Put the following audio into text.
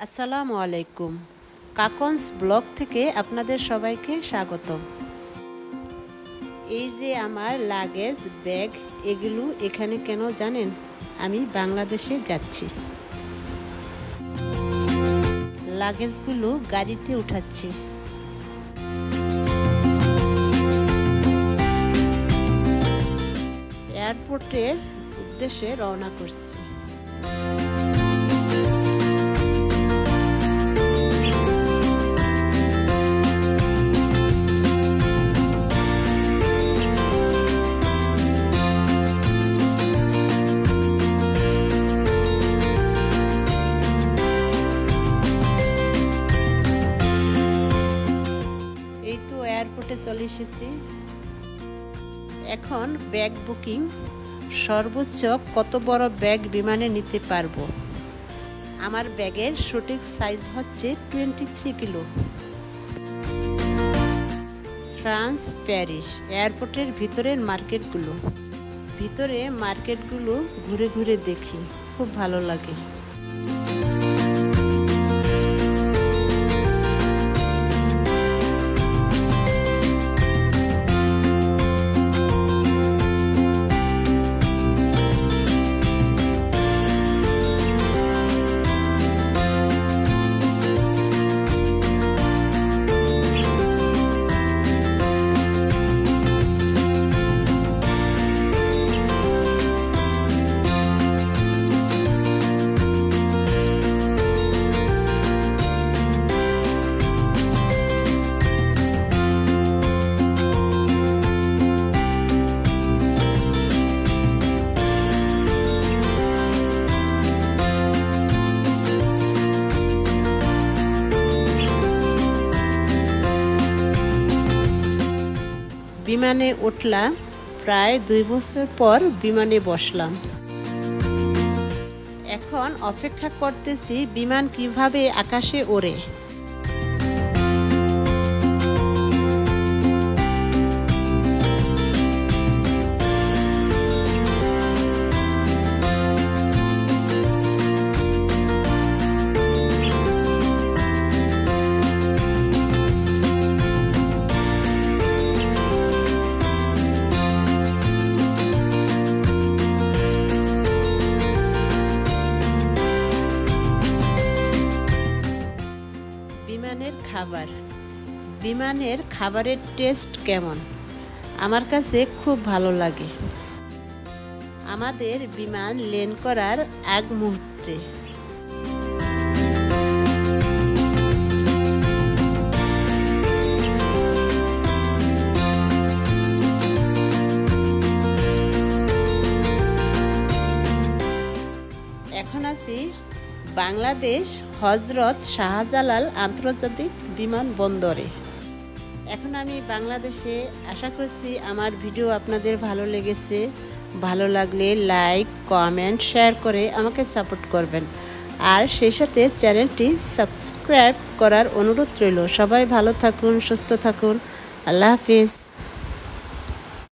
আসসালামু আলাইকুম। কাকনস ব্লগ থেকে আপনাদের সবাইকে স্বাগতম। এই যে আমার লাগেজ ব্যাগ, এগুলো এখানে কেন জানেন? আমি বাংলাদেশে যাচ্ছি। লাগেজগুলো গাড়িতে উঠাচ্ছি। এয়ারপোর্টের উদ্দেশ্যে রওনা করছি। এয়ারপোর্টে চলে এসেছি। এখন ব্যাগ বুকিং। সর্বোচ্চ কত বড় ব্যাগ বিমানে নিতে পারবো? আমার ব্যাগের সঠিক সাইজ হচ্ছে 23 কিলো। France, Paris. এয়ারপোর্টের ভিতরের মার্কেটগুলো ঘুরে ঘুরে দেখি, খুব ভালো লাগে। বিমানে উঠলাম, প্রায় 2 বছর পর বিমানে বসলাম। এখন অপেক্ষা করতেছি বিমান কিভাবে আকাশে ওড়ে। বিমানের খাবারের টেস্ট কেমন? আমার কাছে খুব ভালো লাগে। আমাদের বিমান ল্যান্ড করার আগ মুহূর্তে এখন আছি বাংলাদেশ হযরত শাহজালাল আন্তর্জাতিক বিমানবন্দরে। এখন আমি বাংলাদেশে। আশা করছি আমার ভিডিও আপনাদের ভালো লেগেছে। ভালো লাগলে লাইক, কমেন্ট, শেয়ার করে আমাকে সাপোর্ট করবেন। আর সেই সাথে চ্যানেলটি সাবস্ক্রাইব করার অনুরোধ রইল। সবাই ভালো থাকুন, সুস্থ থাকুন। আল্লাহ হাফিজ।